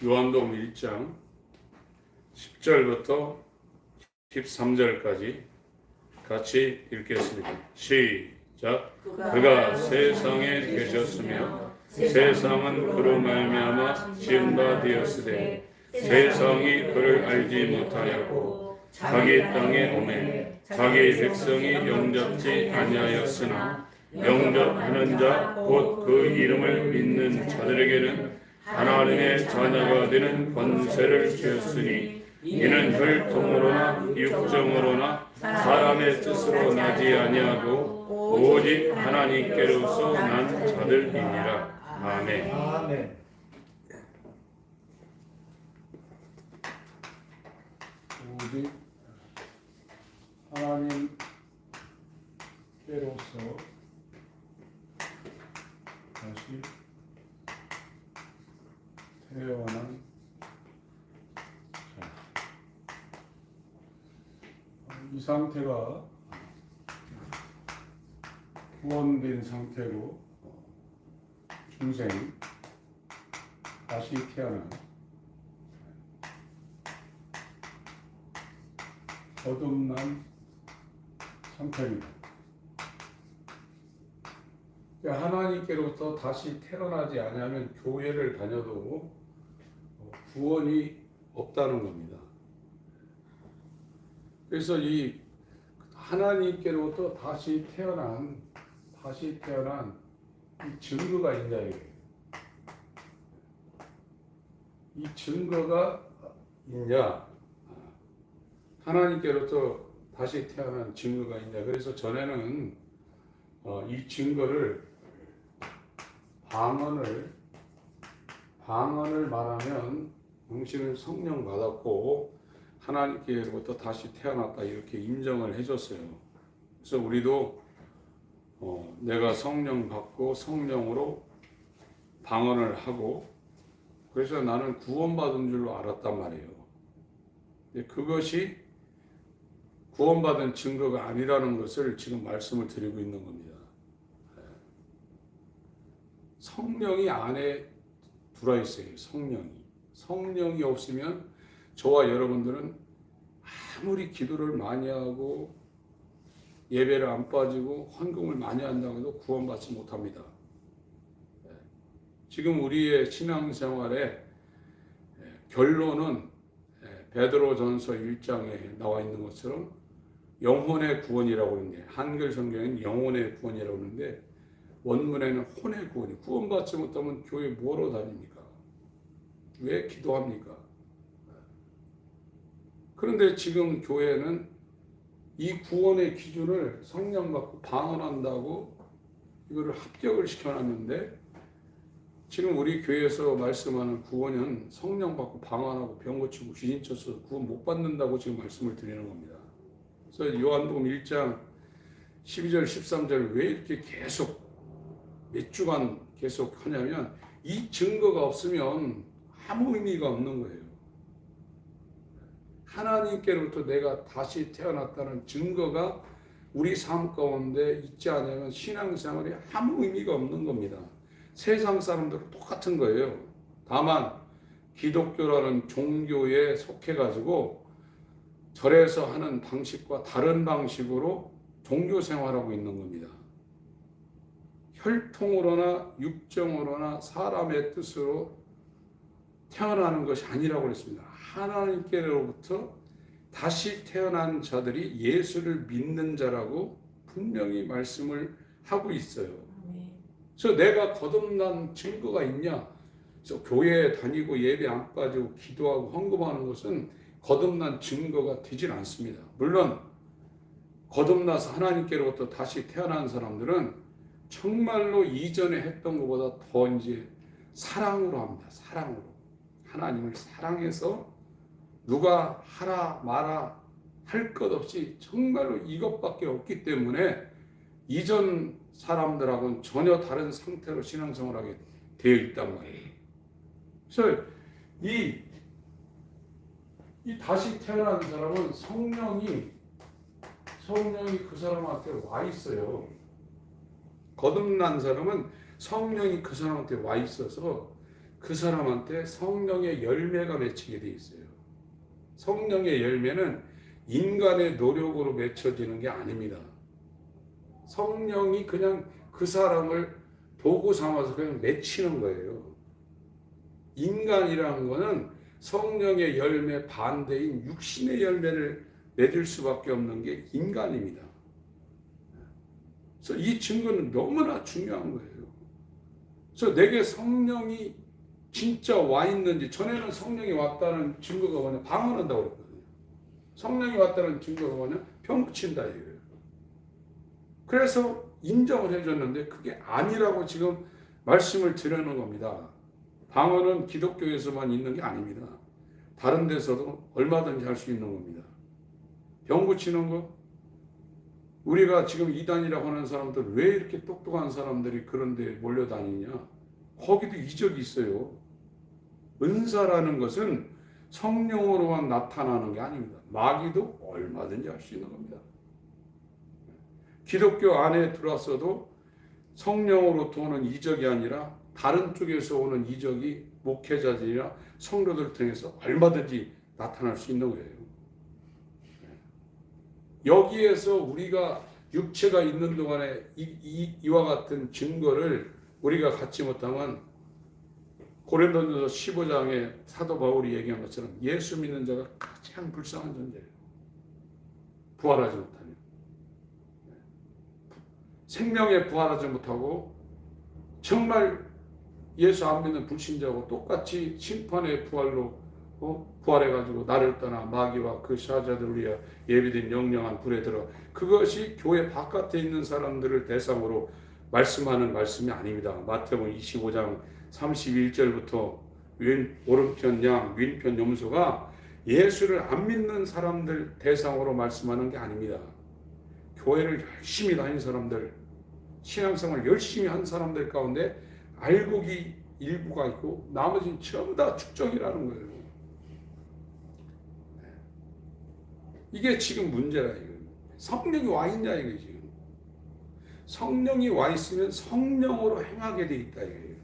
요한복음 1장 10절부터 13절까지 같이 읽겠습니다. 시작. 그가 세상에 계셨으며 세상은 그로 말미암아 지은 바 되었으되 세상이 그를 알지 못하였고 자기 땅에 오매 자기 백성이 영접지 아니하였으나 영접하는 자 곧 그 이름을 믿는 자들에게는 하나님의 자녀가 되는 권세를 주었으니 이는 혈통으로나 육정으로나 사람의 뜻으로 나지 아니하고 오직 하나님께로서 난 자들이니라. 아멘. 아멘. 오직 하나님께로서 다시 태어난 자. 이 상태가 구원된 상태로 중생 다시 태어난 거듭난 상태입니다. 하나님께로부터 다시 태어나지 않으면 교회를 다녀도 구원이 없다는 겁니다. 그래서 이 하나님께로부터 다시 태어난 이 증거가 있냐 이거예요. 이 증거가 있냐? 하나님께로부터 다시 태어난 증거가 있냐? 그래서 전에는 이 증거를 방언을 말하면 당신은 성령 받았고 하나님께로부터 다시 태어났다 이렇게 인정을 해줬어요. 그래서 우리도 내가 성령 받고 성령으로 방언을 하고 그래서 나는 구원받은 줄로 알았단 말이에요. 근데 그것이 구원받은 증거가 아니라는 것을 지금 말씀을 드리고 있는 겁니다. 성령이 안에 들어있어요. 성령이 없으면 저와 여러분들은 아무리 기도를 많이 하고 예배를 안 빠지고 헌금을 많이 한다고 해도 구원받지 못합니다. 지금 우리의 신앙생활의 결론은 베드로전서 1장에 나와 있는 것처럼 영혼의 구원이라고 하는데 한글 성경에는 영혼의 구원이라고 하는데 원문에는 혼의 구원이 구원받지 못하면 교회 뭐로 다닙니까? 왜 기도합니까? 그런데 지금 교회는 이 구원의 기준을 성령 받고 방언한다고 이거를 합격을 시켜놨는데 지금 우리 교회에서 말씀하는 구원은 성령 받고 방언하고 병 고치고 귀신 쫓아서 구원 못 받는다고 지금 말씀을 드리는 겁니다. 그래서 요한복음 1장 12절 13절 왜 이렇게 계속 몇 주간 계속 하냐면 이 증거가 없으면 아무 의미가 없는 거예요. 하나님께로부터 내가 다시 태어났다는 증거가 우리 삶 가운데 있지 않으면 신앙생활이 아무 의미가 없는 겁니다. 세상 사람들은 똑같은 거예요. 다만 기독교라는 종교에 속해가지고 절에서 하는 방식과 다른 방식으로 종교 생활하고 있는 겁니다. 혈통으로나 육정으로나 사람의 뜻으로 태어나는 것이 아니라고 그랬습니다. 하나님께로부터 다시 태어난 자들이 예수를 믿는 자라고 분명히 말씀을 하고 있어요. 그래서 내가 거듭난 증거가 있냐? 그래서 교회에 다니고 예배 안 빠지고 기도하고 헌금하는 것은 거듭난 증거가 되질 않습니다. 물론 거듭나서 하나님께로부터 다시 태어난 사람들은 정말로 이전에 했던 것보다 더 이제 사랑으로 합니다. 사랑으로. 하나님을 사랑해서 누가 하라 마라 할 것 없이 정말로 이것밖에 없기 때문에 이전 사람들하고는 전혀 다른 상태로 신앙생활하게 되어 있단 말이에요. 그래서 이 다시 태어난 사람은 성령이 그 사람한테 와 있어요. 거듭난 사람은 성령이 그 사람한테 와 있어서 그 사람한테 성령의 열매가 맺히게 돼 있어요. 성령의 열매는 인간의 노력으로 맺혀지는 게 아닙니다. 성령이 그냥 그 사람을 도구 삼아서 그냥 맺히는 거예요. 인간이라는 거는 성령의 열매 반대인 육신의 열매를 맺을 수밖에 없는 게 인간입니다. 그래서 이 증거는 너무나 중요한 거예요. 그래서 내게 성령이 진짜 와 있는지, 전에는 성령이 왔다는 증거가 뭐냐, 방언한다고 그랬거든요. 성령이 왔다는 증거가 뭐냐, 병 고친다 이거예요. 그래서 인정을 해줬는데 그게 아니라고 지금 말씀을 드리는 겁니다. 방언은 기독교에서만 있는 게 아닙니다. 다른 데서도 얼마든지 할 수 있는 겁니다. 병 고치는 거, 우리가 지금 이단이라고 하는 사람들 왜 이렇게 똑똑한 사람들이 그런 데 몰려다니냐, 거기도 이적이 있어요. 은사라는 것은 성령으로만 나타나는 게 아닙니다. 마귀도 얼마든지 할 수 있는 겁니다. 기독교 안에 들어왔어도 성령으로부터 오는 이적이 아니라 다른 쪽에서 오는 이적이 목회자들이나 성도들을 통해서 얼마든지 나타날 수 있는 거예요. 여기에서 우리가 육체가 있는 동안에 이와 같은 증거를 우리가 갖지 못하면 고린도전서 15장에 사도 바울이 얘기한 것처럼 예수 믿는 자가 가장 불쌍한 존재예요. 부활하지 못하면. 생명에 부활하지 못하고 정말 예수 안 믿는 불신자하고 똑같이 심판의 부활로 부활해가지고 나를 떠나 마귀와 그 사자들을 위해 예비된 영영한 불에 들어, 그것이 교회 바깥에 있는 사람들을 대상으로 말씀하는 말씀이 아닙니다. 마태복음 25장 31절부터 오른편 양 왼편 염소가 예수를 안 믿는 사람들 대상으로 말씀하는 게 아닙니다. 교회를 열심히 다닌 사람들, 신앙생활을 열심히 한 사람들 가운데 알곡이 일부가 있고 나머지는 전부 다 축적이라는 거예요. 이게 지금 문제라 이거예요. 성령이 와 있냐 이거예요. 지금 성령이 와 있으면 성령으로 행하게 돼 있다 이거예요.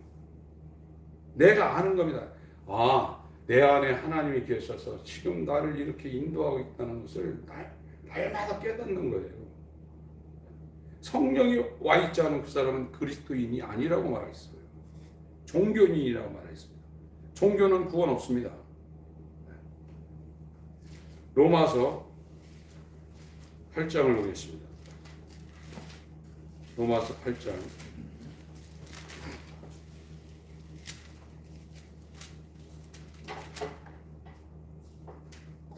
내가 아는 겁니다. 아, 내 안에 하나님이 계셔서 지금 나를 이렇게 인도하고 있다는 것을 날마다 깨닫는 거예요. 성령이 와 있지 않은 그 사람은 그리스도인이 아니라고 말하겠어요. 종교인이라고 말하겠습니다. 종교는 구원 없습니다. 로마서 8장을 보겠습니다. 로마서 8장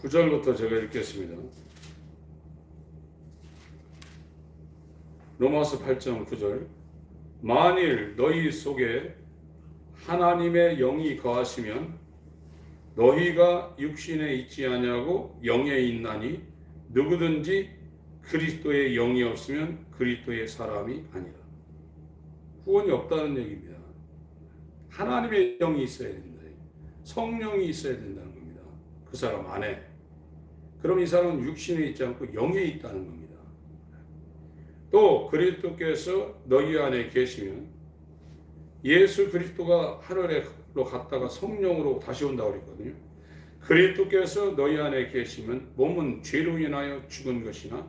9절부터 제가 읽겠습니다. 로마서 8장 9절. 만일 너희 속에 하나님의 영이 거하시면 너희가 육신에 있지 아니하고 영에 있나니 누구든지 그리스도의 영이 없으면 그리스도의 사람이 아니라. 구원이 없다는 얘기입니다. 하나님의 영이 있어야 된다. 성령이 있어야 된다는 겁니다. 그 사람 안에. 그럼 이 사람은 육신에 있지 않고 영에 있다는 겁니다. 또 그리스도께서 너희 안에 계시면, 예수 그리스도가 하늘로 갔다가 성령으로 다시 온다고 그랬거든요. 그리스도께서 너희 안에 계시면 몸은 죄로 인하여 죽은 것이나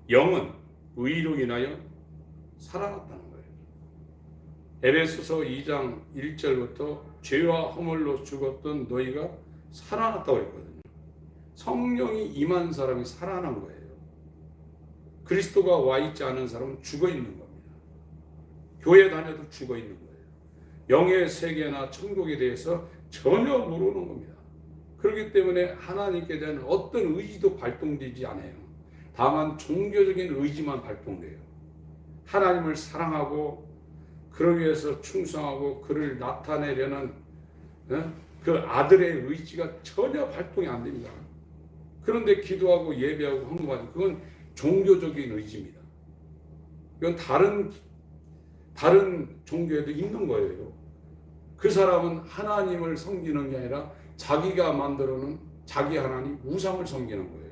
영은 의로 인하여 살아났다는 거예요. 에베소서 2장 1절부터 죄와 허물로 죽었던 너희가 살아났다고 그랬거든요. 성령이 임한 사람이 살아난 거예요. 그리스도가 와 있지 않은 사람은 죽어 있는 겁니다. 교회 다녀도 죽어 있는 거예요. 영의 세계나 천국에 대해서 전혀 모르는 겁니다. 그렇기 때문에 하나님께 대한 어떤 의지도 발동되지 않아요. 다만 종교적인 의지만 발동돼요. 하나님을 사랑하고 그를 위해서 충성하고 그를 나타내려는 그 아들의 의지가 전혀 발동이 안 됩니다. 그런데 기도하고 예배하고 헌금하는, 그건 종교적인 의지입니다. 이건 다른 종교에도 있는 거예요. 그 사람은 하나님을 섬기는 게 아니라 자기가 만들어 놓은 자기 하나님 우상을 섬기는 거예요.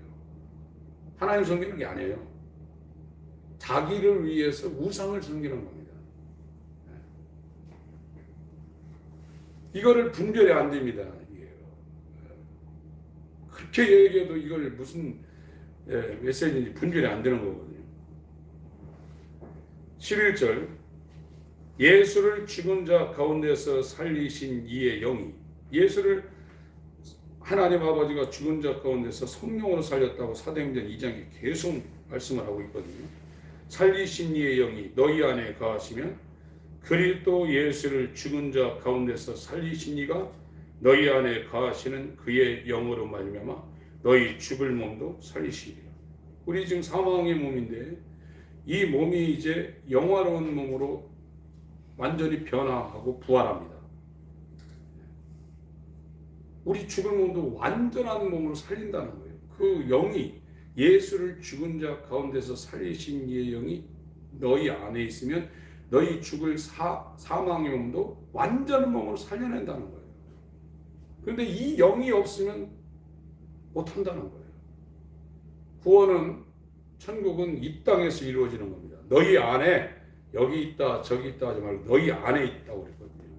하나님 섬기는 게 아니에요. 자기를 위해서 우상을 섬기는 겁니다. 이거를 분별이 안 됩니다. 이게. 그렇게 얘기해도 이걸 무슨 메시지인지 분별이 안 되는 거거든요. 11절 예수를 죽은 자 가운데서 살리신 이의 영이, 예수를 하나님 아버지가 죽은 자 가운데서 성령으로 살렸다고 사도행전 2장에 계속 말씀을 하고 있거든요. 살리신 이의 영이 너희 안에 거하시면 그리스도 예수를 죽은 자 가운데서 살리신 이가 너희 안에 거하시는 그의 영으로 말미암아 너희 죽을 몸도 살리시리라. 우리 지금 사망의 몸인데 이 몸이 이제 영화로운 몸으로 완전히 변화하고 부활합니다. 우리 죽을 몸도 완전한 몸으로 살린다는 거예요. 그 영이, 예수를 죽은 자 가운데서 살리신 이의 영이 너희 안에 있으면 너희 죽을 사망의 몸도 완전한 몸으로 살려낸다는 거예요. 그런데 이 영이 없으면 못한다는 거예요. 구원은, 천국은 이 땅에서 이루어지는 겁니다. 너희 안에, 여기 있다 저기 있다 하지 말고 너희 안에 있다고 그랬거든요.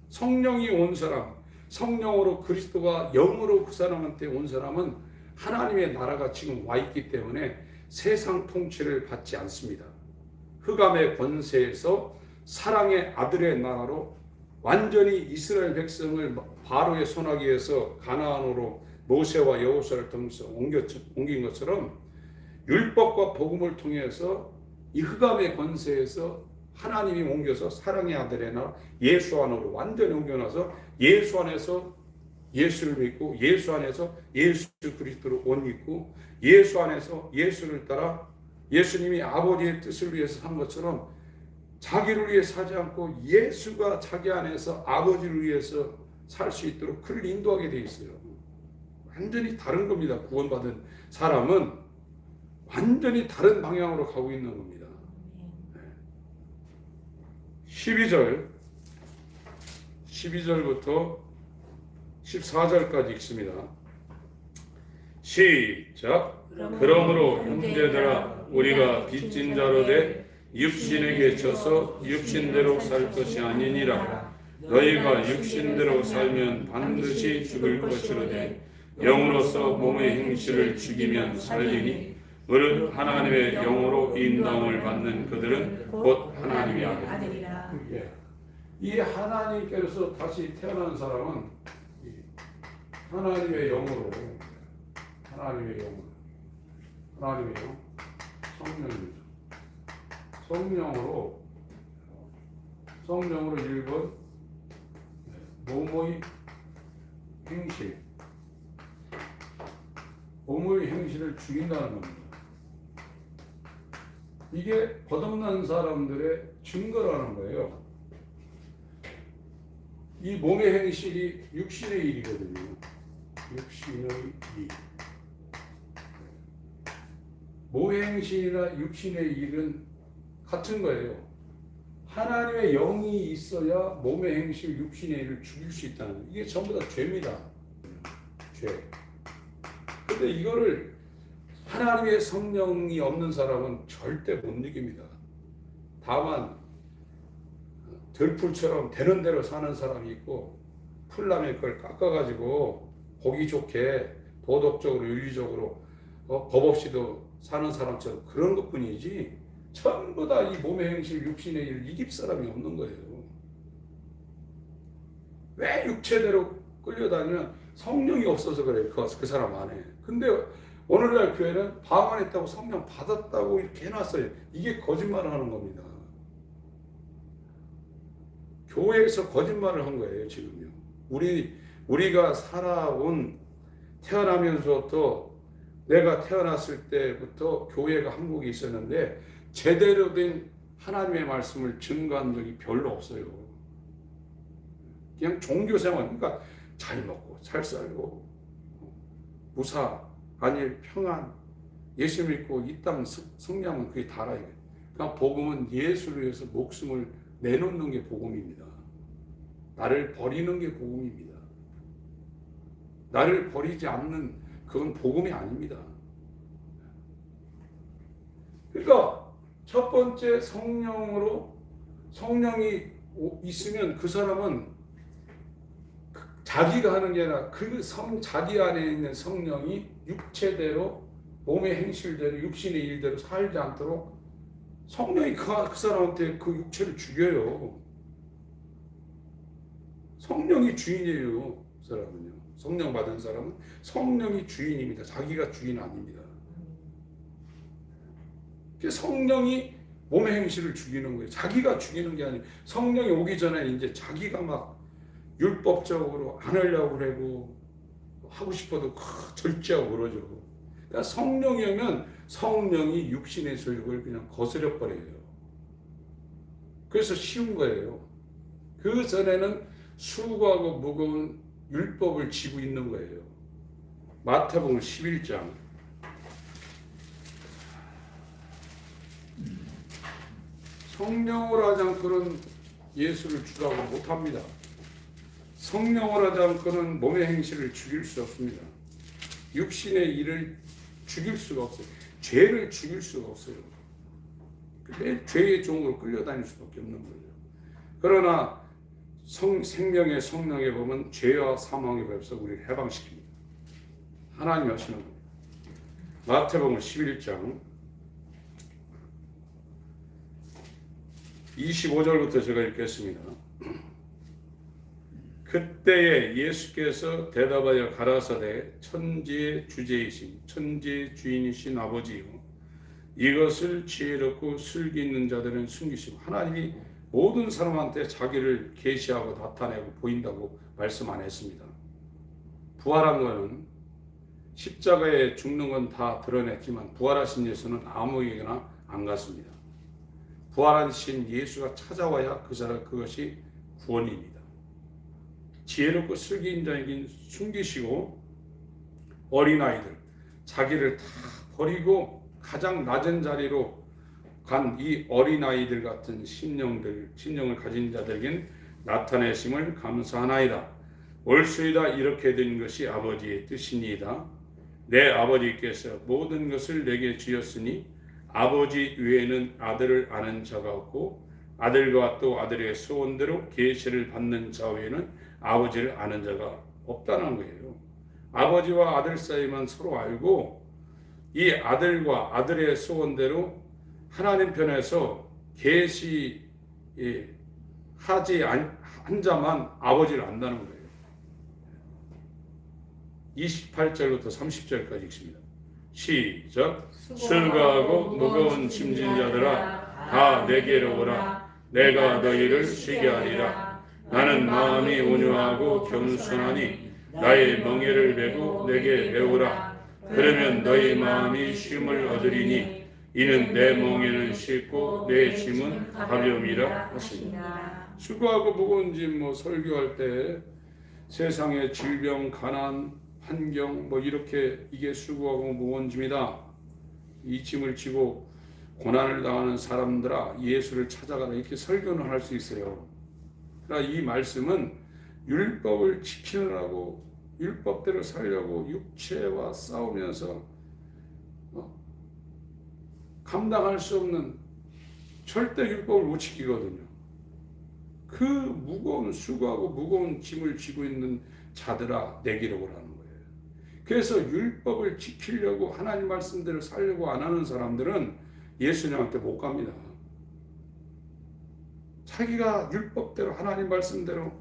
성령이 온 사람, 성령으로 그리스도가 영으로 그 사람한테 온 사람은 하나님의 나라가 지금 와 있기 때문에 세상 통치를 받지 않습니다. 흑암의 권세에서 사랑의 아들의 나라로 완전히 이스라엘 백성을 바로의 손아귀에서 가나안으로 모세와 여호수아를 통해서 옮긴 것처럼 율법과 복음을 통해서 이 흑암의 권세에서 하나님이 옮겨서 사랑의 아들의 나라 예수 안으로 완전히 옮겨놔서 예수 안에서 예수를 믿고 예수 안에서 예수 그리스도를 옷 입고 예수 안에서 예수를 따라 예수님이 아버지의 뜻을 위해서 한 것처럼 자기를 위해 사지 않고 예수가 자기 안에서 아버지를 위해서 살 수 있도록 그를 인도하게 돼 있어요. 완전히 다른 겁니다. 구원받은 사람은 완전히 다른 방향으로 가고 있는 겁니다. 12절부터 14절까지 읽습니다. 시작. 그러므로 형제들아 우리가 빚진 자로 돼 육신에게 져서 육신대로 살 것이 아니니라. 너희가 육신대로 살면 반드시 죽을 것이로되 영으로서 몸의 행실을 죽이면 살리니 무릇 하나님의 영으로 인도함을 받는 그들은 곧 하나님의 아들이라. 이 하나님께서 다시 태어난 사람은 하나님의 영으로, 하나님의 영, 성령입니다. 성령으로 1번 몸의 행실, 몸의 행실을 죽인다는 겁니다. 이게 거듭난 사람들의 증거라는 거예요. 이 몸의 행실이 육신의 일이거든요. 육신의 일. 몸의 행실이나 육신의 일은 같은 거예요. 하나님의 영이 있어야 몸의 행실, 육신의 일을 죽일 수 있다는 거예요. 이게 전부 다 죄입니다. 죄. 근데 이거를 하나님의 성령이 없는 사람은 절대 못 이깁니다. 다만 들풀처럼 되는 대로 사는 사람이 있고 풀나무 그걸 깎아가지고 보기 좋게 도덕적으로 윤리적으로 법 없이도 사는 사람처럼 그런 것뿐이지 전부 다 이 몸의 행실 육신의 일을 이길 사람이 없는 거예요. 왜 육체대로 끌려다니면 성령이 없어서 그래요. 그 사람 안에. 근데 오늘날 교회는 방언했다고 성령 받았다고 이렇게 해놨어요. 이게 거짓말을 하는 겁니다. 교회에서 거짓말을 한 거예요, 지금요. 우리가 살아온 태어나면서부터 내가 태어났을 때부터 교회가 한국에 있었는데 제대로 된 하나님의 말씀을 증거한 적이 별로 없어요. 그냥 종교생활, 그러니까 잘 먹고 잘 살고 무사, 안일, 평안, 예수 믿고 이 땅 승리하면 그게 다라 이거예요. 그러니까 복음은 예수를 위해서 목숨을 내놓는 게 복음입니다. 나를 버리는 게 복음입니다. 나를 버리지 않는 그건 복음이 아닙니다. 그러니까 첫 번째 성령이 있으면 그 사람은 자기가 하는 게 아니라 자기 안에 있는 성령이 육체대로 몸의 행실대로 육신의 일대로 살지 않도록 성령이 그 사람한테 그 육체를 죽여요. 성령이 주인이에요. 그 사람은요. 성령 받은 사람은 성령이 주인입니다. 자기가 주인 아닙니다. 성령이 몸의 행실을 죽이는 거예요. 자기가 죽이는 게 아니에요. 성령이 오기 전에 이제 자기가 막 율법적으로 안 하려고 그러고 하고 싶어도 절제하고 그러죠. 그러니까 성령이 오면 성령이 육신의 소욕을 그냥 거스려 버려요. 그래서 쉬운 거예요. 그 전에는 수고하고 무거운 율법을 지고 있는 거예요. 마태복음 11장 성령으로 하지 않고는 예수를 주라고 못합니다. 성령으로 하지 않고는 몸의 행실을 죽일 수 없습니다. 육신의 일을 죽일 수가 없어요. 죄를 죽일 수가 없어요. 내 죄의 종으로 끌려다닐 수밖에 없는 거죠. 그러나 생명의 성령의 법은 죄와 사망의 법에서 우리를 해방시킵니다. 하나님이 하시는 겁니다. 마태복음 11장 25절부터 제가 읽겠습니다. 그때에 예수께서 대답하여 가라사대 천지의 주제이신 천지의 주인이신 아버지요 이것을 지혜롭고 슬기 있는 자들은 숨기시고 하나님이 모든 사람한테 자기를 계시하고 나타내고 보인다고 말씀 안 했습니다. 부활한 것은 십자가에 죽는 건 다 드러냈지만 부활하신 예수는 아무에게나 안 갔습니다. 부활하신 예수가 찾아와야 그것이 구원입니다. 지혜롭고 슬기 있는 자에게 숨기시고 어린아이들 자기를 다 버리고 가장 낮은 자리로 간 이 어린아이들 같은 심령을 가진 자들에겐 나타내심을 감사하나이다. 올수이다 이렇게 된 것이 아버지의 뜻이니이다. 내 아버지께서 모든 것을 내게 주셨으니 아버지 외에는 아들을 아는 자가 없고 아들과 또 아들의 소원대로 계시를 받는 자 외에는 아버지를 아는 자가 없다는 거예요. 아버지와 아들 사이만 서로 알고 이 아들과 아들의 소원대로 하나님 편에서 계시하지 한 자만 아버지를 안다는 거예요. 28절부터 30절까지 읽습니다. 시작. 수고하고 무거운 짐진 자들아 다 내게로 오라. 내가 너희를 쉬게 하리라. 나는 마음이 온유하고 겸손하니 나의 멍에를 메고 내게 배우라. 그러면 너희 마음이 쉼을 얻으리니 이는 내 멍에는 쉽고 내 짐은 가벼움이라 하시니. 수고하고 무거운 짐 설교할 때 세상의 질병, 가난, 환경 이렇게 이게 수고하고 무거운 짐이다. 이 짐을 지고 고난을 당하는 사람들아 예수를 찾아가라 이렇게 설교는 할 수 있어요. 그러나 이 말씀은 율법을 지키느라고 율법대로 살려고 육체와 싸우면서 감당할 수 없는 절대 율법을 못 지키거든요. 그 무거운 수고하고 무거운 짐을 지고 있는 자들아 내게로 오라는 거예요. 그래서 율법을 지키려고 하나님 말씀대로 살려고 안 하는 사람들은 예수님한테 못 갑니다. 자기가 율법대로 하나님 말씀대로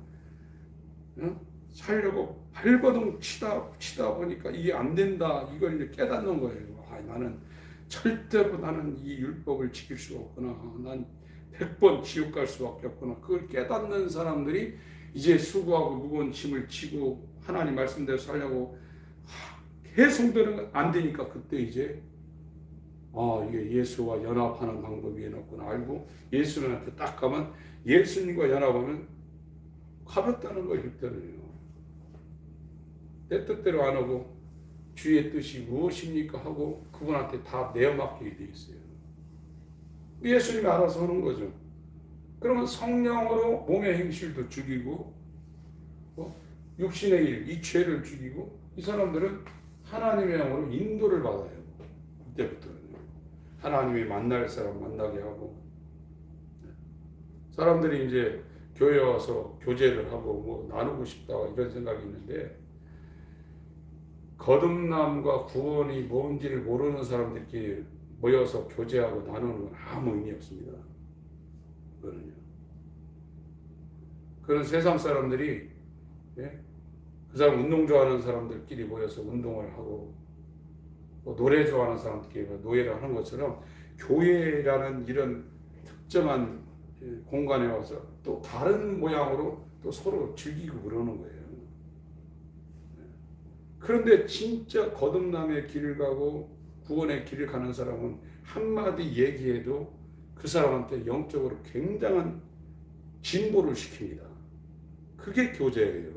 살려고 발버둥 치다 보니까 이게 안 된다. 이걸 이제 깨닫는 거예요. 나는 절대로 나는 이 율법을 지킬 수가 없구나. 난 100번 지옥 갈 수밖에 없구나. 그걸 깨닫는 사람들이 이제 수고하고 무거운 짐을 지고 하나님 말씀대로 살려고 계속되는 안 되니까 그때 이제 이게 예수와 연합하는 방법이 없구나 알고 예수님한테 딱 가면 예수님과 연합하면 가볍다는 거예요. 그때는요. 내 뜻대로 안 하고 주의 뜻이 무엇입니까 하고 그분한테 다 내어맡기게 돼 있어요. 예수님이 알아서 하는 거죠. 그러면 성령으로 몸의 행실도 죽이고 육신의 일, 이 죄를 죽이고 이 사람들은 하나님의 영으로 인도를 받아요. 그때부터는 하나님이 만날 사람 만나게 하고 사람들이 이제 교회 와서 교제를 하고 뭐 나누고 싶다 이런 생각이 있는데 거듭남과 구원이 뭔지를 모르는 사람들끼리 모여서 교제하고 나누는 건 아무 의미 없습니다. 그거는요. 그런 세상 사람들이 그 사람 운동 좋아하는 사람들끼리 모여서 운동을 하고 뭐 노래 좋아하는 사람들끼리 노래를 하는 것처럼 교회라는 이런 특정한 공간에 와서 또 다른 모양으로 또 서로 즐기고 그러는 거예요. 그런데 진짜 거듭남의 길을 가고 구원의 길을 가는 사람은 한마디 얘기해도 그 사람한테 영적으로 굉장한 진보를 시킵니다. 그게 교제예요.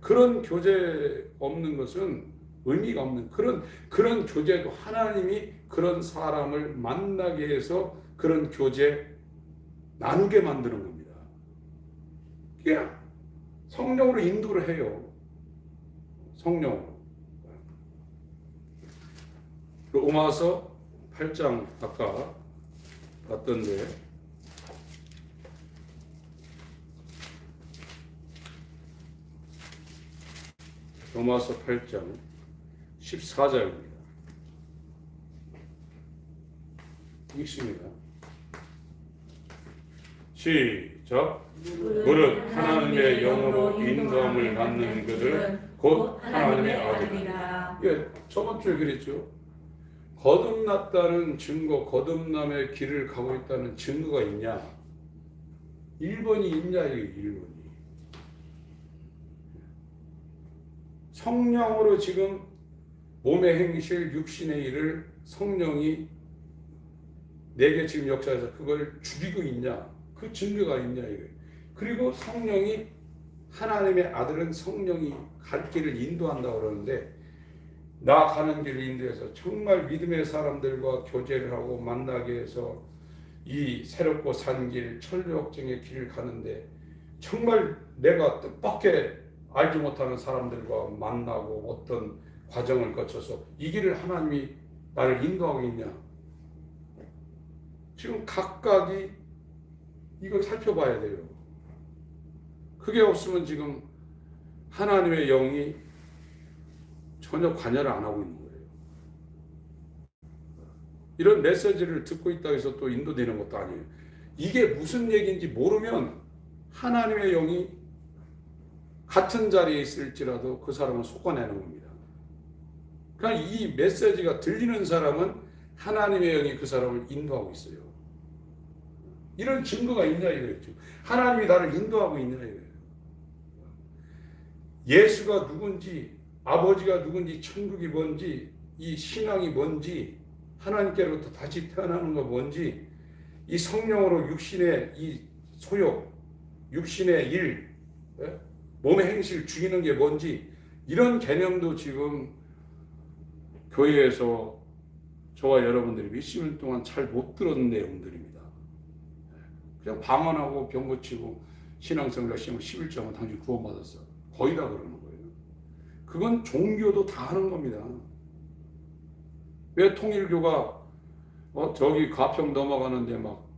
그런 교제 없는 것은 의미가 없는 그런 교제도 하나님이 그런 사람을 만나게 해서 그런 교제 나누게 만드는 겁니다. 그냥 성령으로 인도를 해요. 성령으로. 로마서 8장 아까 봤던데 로마서 8장 14절입니다. 읽습니다. 시작. 무릇 하나님의 영으로 인도함을 받는 그들은 곧 하나님의 아들이라. 예, 저번 주에 그랬죠. 거듭났다는 증거, 거듭남의 길을 가고 있다는 증거가 있냐? 1번이 있냐, 이게 1번이. 성령으로 지금 몸의 행실, 육신의 일을 성령이 내게 지금 역사해서 그걸 죽이고 있냐? 그 증거가 있냐, 이거예요. 그리고 성령이, 하나님의 아들은 성령이 갈 길을 인도한다고 그러는데, 나 가는 길을 인도해서 정말 믿음의 사람들과 교제를 하고 만나게 해서 이 새롭고 산 길, 천리역정의 길을 가는데 정말 내가 뜻밖의 알지 못하는 사람들과 만나고 어떤 과정을 거쳐서 이 길을 하나님이 나를 인도하고 있냐? 지금 각각이 이걸 살펴봐야 돼요. 그게 없으면 지금 하나님의 영이 전혀 관여를 안 하고 있는 거예요. 이런 메시지를 듣고 있다고 해서 또 인도되는 것도 아니에요. 이게 무슨 얘기인지 모르면 하나님의 영이 같은 자리에 있을지라도 그 사람을 속아내는 겁니다. 그러니까 이 메시지가 들리는 사람은 하나님의 영이 그 사람을 인도하고 있어요. 이런 증거가 있냐 이거였죠. 하나님이 나를 인도하고 있냐 이거예요. 예수가 누군지, 아버지가 누군지, 천국이 뭔지, 이 신앙이 뭔지, 하나님께로부터 다시 태어나는 거 뭔지, 이 성령으로 육신의 이 소욕, 육신의 일, 몸의 행실 죽이는 게 뭔지, 이런 개념도 지금 교회에서 저와 여러분들이 몇십 년 동안 잘 못 들은 내용들입니다. 그냥 방언하고 병 고치고 신앙생활 열심히 하면 11조하면 당신 구원받았어. 거의 다 그러는 거예요. 그건 종교도 다 하는 겁니다. 왜 통일교가 저기 가평 넘어가는데 막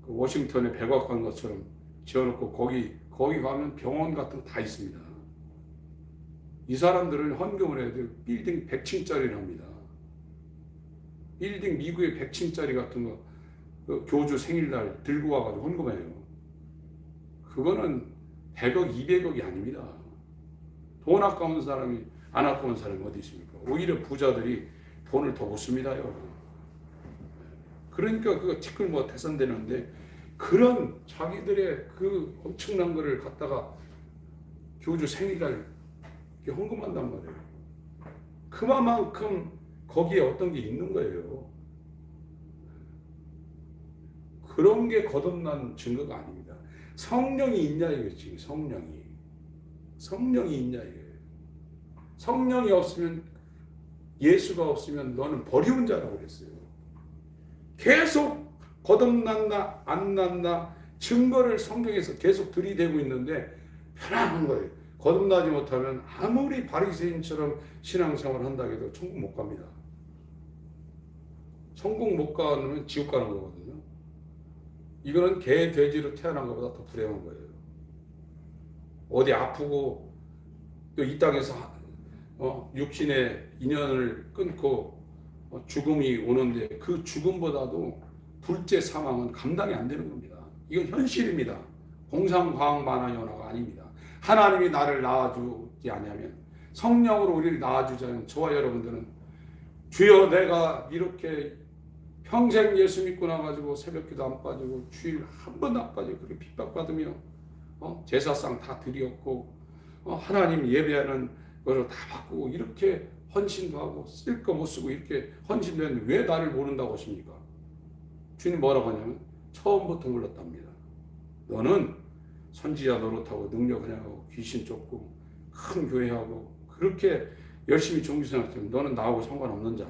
그 워싱턴에 백악관 것처럼 지어놓고 거기 가면 병원 같은 거 다 있습니다. 이 사람들은 헌금을 해도 빌딩 100층짜리를 합니다. 빌딩 미국의 100층짜리 같은 거 그 교주 생일날 들고 와가지고 헌금해요. 그거는 100억, 200억이 아닙니다. 돈 아까운 사람이 안 아까운 사람이 어디 있습니까? 오히려 부자들이 돈을 더 못 씁니다요. 그러니까 그거 티끌 뭐 태산되는데 그런 자기들의 그 엄청난 거를 갖다가 교주 생일날 헌금한단 말이에요. 그만큼 거기에 어떤 게 있는 거예요. 그런 게 거듭난 증거가 아닙니다. 성령이 있냐 이거지. 성령이 있냐 이거예요. 성령이 없으면, 예수가 없으면 너는 버리운 자라고 그랬어요. 계속 거듭났나 안 났나 증거를 성경에서 계속 들이대고 있는데 편안한 거예요. 거듭나지 못하면 아무리 바리새인처럼 신앙생활을 한다고 해도 천국 못 갑니다. 천국 못 가면 지옥 가는 거거든요. 이거는 개, 돼지로 태어난 것보다 더 불행한 거예요. 어디 아프고 또 이 땅에서 육신의 인연을 끊고 죽음이 오는데 그 죽음보다도 둘째 사망은 감당이 안 되는 겁니다. 이건 현실입니다. 공상과학만화연화가 아닙니다. 하나님이 나를 낳아주지 않으면, 성령으로 우리를 낳아주자면 저와 여러분들은 주여 내가 이렇게 평생 예수 믿고 나가지고 새벽기도 안 빠지고 주일 한 번도 안 빠지고 그렇게 핍박받으며 제사상 다 드렸고 하나님 예배하는 거를 다 바꾸고 이렇게 헌신도 하고 쓸 거 못 쓰고 이렇게 헌신도 했는데 왜 나를 모른다고 하십니까? 주님 뭐라고 하냐면 처음부터 몰랐답니다. 너는 선지자 노릇하고 능력 그냥하고 귀신 쫓고 큰 교회하고 그렇게 열심히 종교생활했으면 너는 나하고 상관없는 자,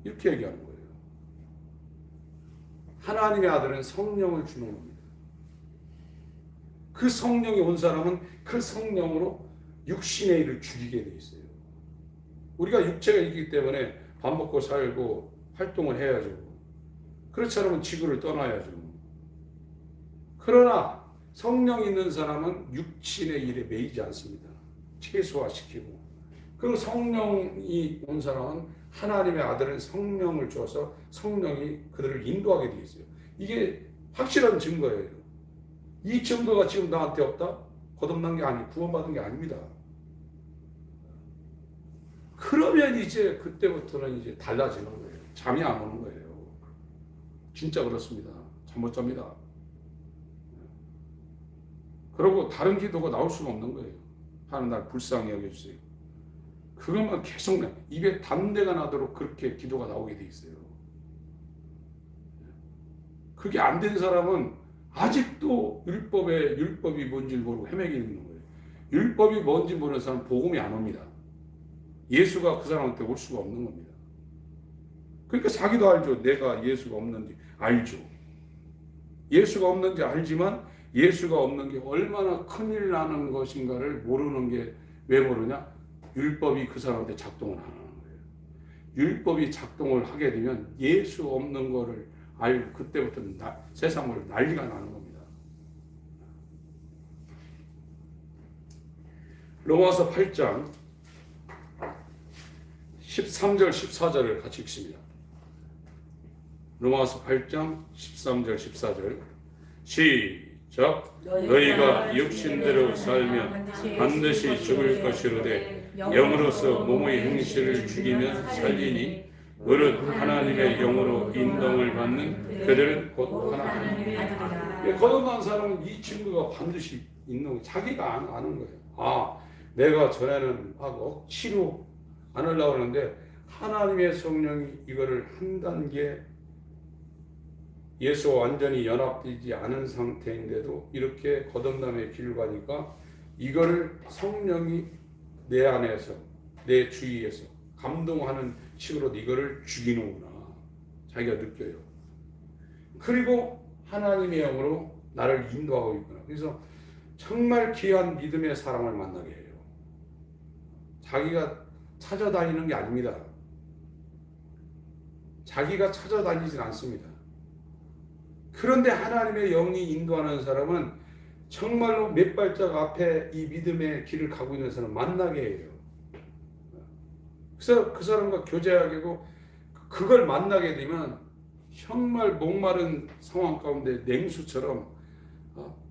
이렇게 얘기하는 거예요. 하나님의 아들은 성령을 주는 겁니다. 그 성령이 온 사람은 그 성령으로 육신의 일을 죽이게 돼 있어요. 우리가 육체가 있기 때문에 밥 먹고 살고 활동을 해야죠. 그렇지 않으면 지구를 떠나야죠. 그러나 성령 있는 사람은 육신의 일에 매이지 않습니다. 최소화시키고. 그리고 성령이 온 사람은 하나님의 아들은 성령을 주어서 성령이 그들을 인도하게 되어 있어요. 이게 확실한 증거예요. 이 증거가 지금 나한테 없다? 거듭난 게 아니고 구원받은 게 아닙니다. 그러면 이제 그때부터는 이제 달라지는 거예요. 잠이 안 오는 거예요. 진짜 그렇습니다. 잠 못 잡니다. 그리고 다른 기도가 나올 수가 없는 거예요. 하나님 날 불쌍히 여겨주세요. 그것만 계속 입에 담내가 나도록 그렇게 기도가 나오게 돼 있어요. 그게 안 된 사람은 아직도 율법이 뭔지 모르고 헤매고 있는 거예요. 율법이 뭔지 모르는 사람은 복음이 안 옵니다. 예수가 그 사람한테 올 수가 없는 겁니다. 그러니까 자기도 알죠. 내가 예수가 없는지 알죠. 예수가 없는지 알지만 예수가 없는 게 얼마나 큰일 나는 것인가를 모르는 게 왜 모르냐? 율법이 그 사람한테 작동을 안 하는 거예요. 율법이 작동을 하게 되면 예수 없는 거를 알고 그때부터 세상으로 난리가 나는 겁니다. 로마서 8장 13절 14절을 같이 읽습니다. 로마서 8장 13절 14절 시작. 너희가 육신대로 살면 반드시 죽을 것이로되 영으로서 몸의 행실을 죽이면 살리니 무릇 하나님의 영으로 인도를 받는 그들은 곧 하나님의 아들이라. 거듭난 사람은 이 증거가 반드시 있는 거예요. 자기가 아는 거예요. 아, 내가 전에는 막 억지로 안 하려고 하는데 하나님의 성령이 이거를 한 단계 예수와 완전히 연합되지 않은 상태인데도 이렇게 거듭남의 길을 가니까 이거를 성령이 내 안에서 내 주위에서 감동하는 식으로 이거를 죽이는구나 자기가 느껴요. 그리고 하나님의 영으로 나를 인도하고 있구나. 그래서 정말 귀한 믿음의 사람을 만나게 해요. 자기가 찾아다니는 게 아닙니다. 자기가 찾아다니진 않습니다. 그런데 하나님의 영이 인도하는 사람은 정말로 몇 발짝 앞에 이 믿음의 길을 가고 있는 사람을 만나게 해요. 그래서 그 사람과 교제하게 되고 그걸 만나게 되면 정말 목마른 상황 가운데 냉수처럼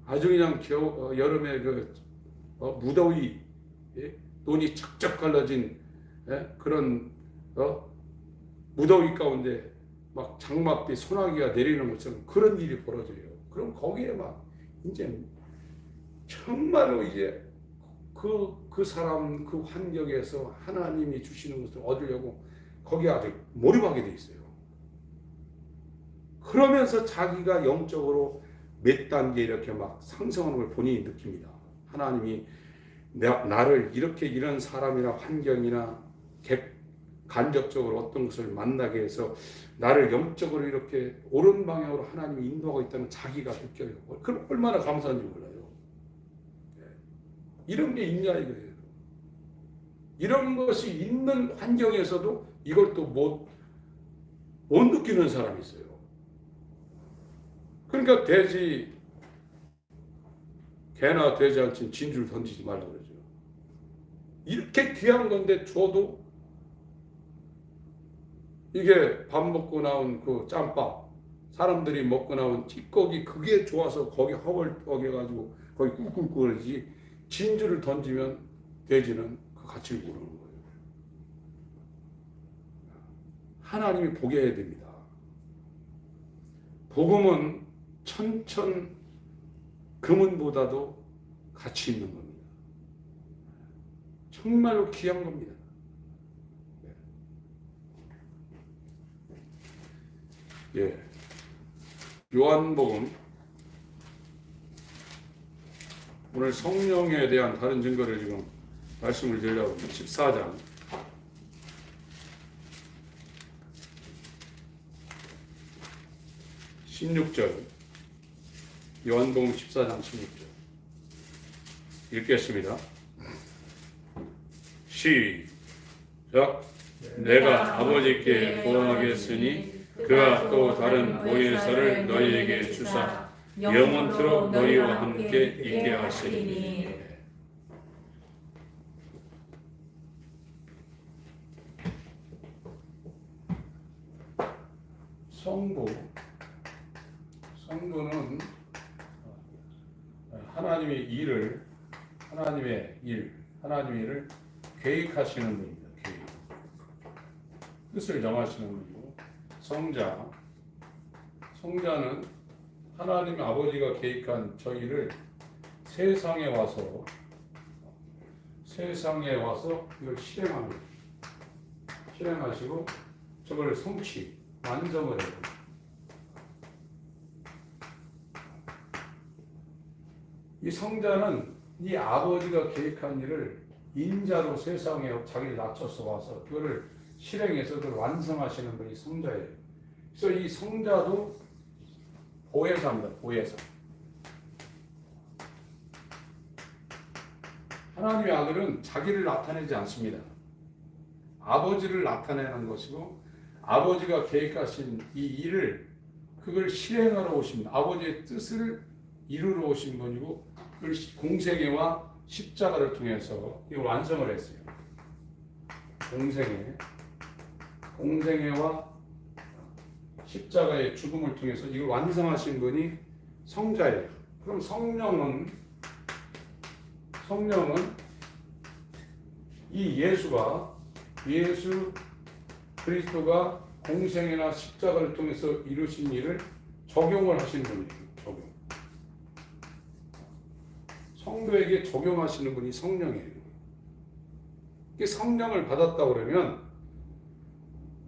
아주 그냥 여름에 그 무더위 눈이 척척 갈라진 그런 무더위 가운데 막 장맛비 소나기가 내리는 것처럼 그런 일이 벌어져요. 그럼 거기에 막 이제 정말로 이제 그 사람 그 환경에서 하나님이 주시는 것을 얻으려고 거기에 아주 몰입하게 돼 있어요. 그러면서 자기가 영적으로 몇 단계 이렇게 막 상승하는 걸 본인이 느낍니다. 하나님이 나를 이렇게 이런 사람이나 환경이나 간접적으로 어떤 것을 만나게 해서 나를 영적으로 이렇게 옳은 방향으로 하나님이 인도하고 있다는 자기가 느껴요. 그럼 얼마나 감사한지 몰라요. 이런 게 있냐 이거예요. 이런 것이 있는 환경에서도 이걸 또 못 느끼는 사람이 있어요. 그러니까 개나 되지 않친 진주를 던지지 말라고 그러죠. 이렇게 귀한 건데 줘도 이게 밥 먹고 나온 그 짬밥, 사람들이 먹고 나온 찌꺼기, 그게 좋아서 거기 허벌떡해가지고 거기 꿀꿀거리지, 진주를 던지면 돼지는 그 가치를 모르는 거예요. 하나님이 보게 해야 됩니다. 복음은 천천 금은보다도 가치 있는 겁니다. 정말로 귀한 겁니다. 예. 요한복음, 오늘 성령에 대한 다른 증거를 지금 말씀을 드리려고 합니다. 14장 16절, 요한복음 14장 16절 읽겠습니다. 시작. 내가 아버지께 구하겠으니 그가 또 다른 보혜사를 너희에게 주사 영원토록 너희와 함께 있게 하시리니. 성부는 하나님의 일을 계획하시는 분입니다. 계획. 뜻을 정하시는 분이고, 성자는 하나님 아버지가 계획한 저희를 세상에 와서 이걸 실행하시고 저걸 완성을 해요. 이 성자는 이 아버지가 계획한 일을 인자로 세상에 자기를 낮춰서 와서 그거를 실행해서 그걸 완성하시는 분이 성자예요. 그래서 이 성자도 보혜사입니다. 보혜사. 하나님의 아들은 자기를 나타내지 않습니다. 아버지를 나타내는 것이고, 아버지가 계획하신 이 일을 그걸 실행하러 오십니다. 아버지의 뜻을 이루러 오신 분이고, 그걸 공생애와 십자가를 통해서 이걸 완성을 했어요. 공생애와 십자가의 죽음을 통해서 이걸 완성하신 분이 성자예요. 그럼 성령은 이 예수 그리스도가 공생애나 십자가를 통해서 이루신 일을 적용을 하신 분이에요. 성도에게 적용하시는 분이 성령이에요. 성령을 받았다 그러면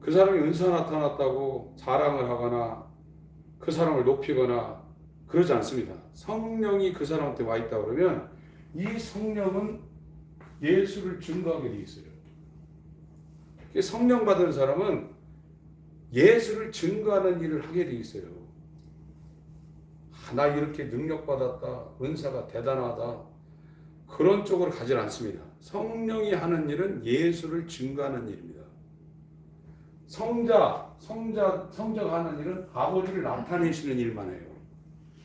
그 사람이 은사 나타났다고 자랑을 하거나 그 사람을 높이거나 그러지 않습니다. 성령이 그 사람한테 와 있다 그러면 이 성령은 예수를 증거하게 돼 있어요. 성령 받은 사람은 예수를 증거하는 일을 하게 돼 있어요. 나 이렇게 능력 받았다, 은사가 대단하다, 그런 쪽으로 가지 않습니다. 성령이 하는 일은 예수를 증거하는 일입니다. 성자가 하는 일은 아버지를 나타내시는 일만 해요.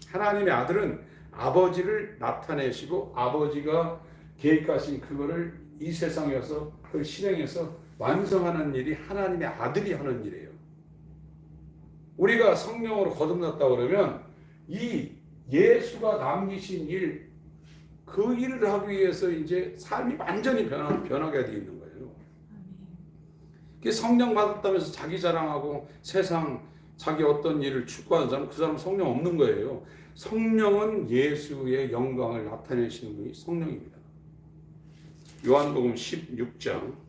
하나님의 아들은 아버지를 나타내시고 아버지가 계획하신 그거를 이 세상에서 그걸 실행해서 완성하는 일이 하나님의 아들이 하는 일이에요. 우리가 성령으로 거듭났다 그러면 이 예수가 남기신 일, 그 일을 하기 위해서 이제 삶이 완전히 변하게 되어 있는 거예요. 성령 받았다면서 자기 자랑하고 세상 자기 어떤 일을 추구하는 사람, 그 사람 성령 없는 거예요. 성령은 예수의 영광을 나타내시는 분이 성령입니다. 요한복음 16장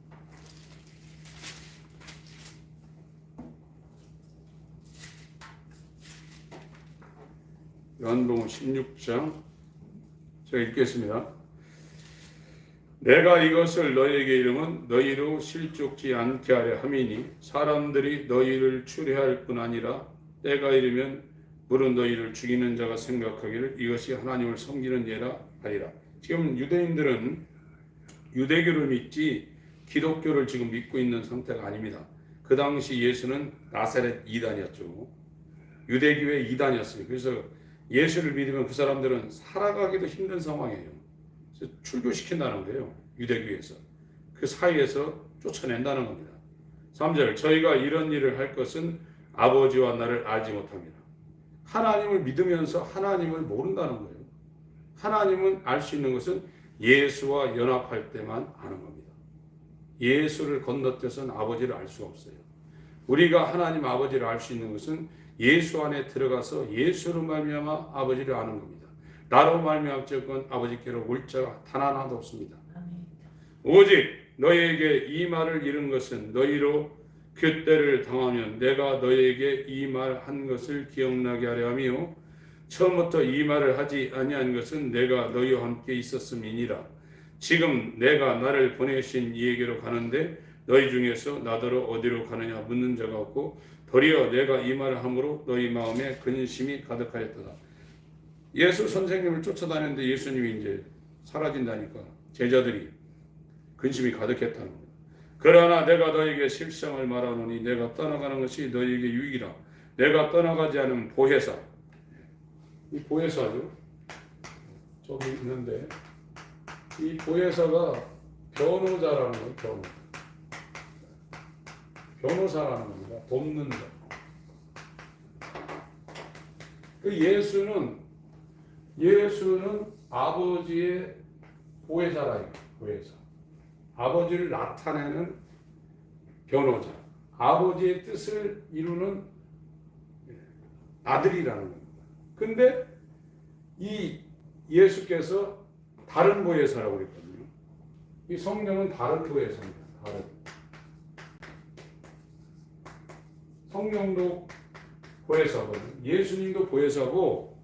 요한복음 16장 제가 읽겠습니다. 내가 이것을 너희에게 이름은 너희로 실족지 않게 하려 함이니 사람들이 너희를 추리할 뿐 아니라 때가 이르면 물은 너희를 죽이는 자가 생각하기를 이것이 하나님을 섬기는 예라 하리라. 지금 유대인들은 유대교를 믿지 기독교를 지금 믿고 있는 상태가 아닙니다. 그 당시 예수는 나사렛 이단이었죠. 유대교의 이단이었어요. 그래서 예수를 믿으면 그 사람들은 살아가기도 힘든 상황이에요. 그래서 출교시킨다는 거예요. 유대교에서. 그 사이에서 쫓아낸다는 겁니다. 3절 저희가 이런 일을 할 것은 아버지와 나를 알지 못합니다. 하나님을 믿으면서 하나님을 모른다는 거예요. 하나님은 알 수 있는 것은 예수와 연합할 때만 아는 겁니다. 예수를 건너뛰어서는 아버지를 알 수가 없어요. 우리가 하나님 아버지를 알 수 있는 것은 예수 안에 들어가서 예수로 말미암아 아버지를 아는 겁니다. 나로 말미암건 아버지께로 올 자가 단 하나도 없습니다. 오직 너희에게 이 말을 이룬 것은 너희로 그 때를 당하면 내가 너희에게 이 말 한 것을 기억나게 하려 함이요 처음부터 이 말을 하지 아니한 것은 내가 너희와 함께 있었음이니라. 지금 내가 나를 보내신 이에게로 가는데 너희 중에서 나더러 어디로 가느냐 묻는 자가 없고 도리어 내가 이 말을 함으로 너희 마음에 근심이 가득하였도다. 예수 선생님을 쫓아다녔는데 예수님이 이제 사라진다니까 제자들이 근심이 가득했다는 겁니다. 그러나 내가 너에게 실상을 말하노니 내가 떠나가는 것이 너에게 유익이라. 내가 떠나가지 않은 보혜사, 이 보혜사죠. 저기 있는데 이 보혜사가 변호자라는 거예요. 변호사라는 겁니다. 돕는 자. 그 예수는 아버지의 보혜사라요. 보혜사. 아버지를 나타내는 변호자. 아버지의 뜻을 이루는 아들이라는 겁니다. 근데 이 예수께서 다른 보혜사라고 그랬거든요. 이 성령은 다른 보혜사입니다. 다른. 성령도 보혜사거든요. 예수님도 보혜사고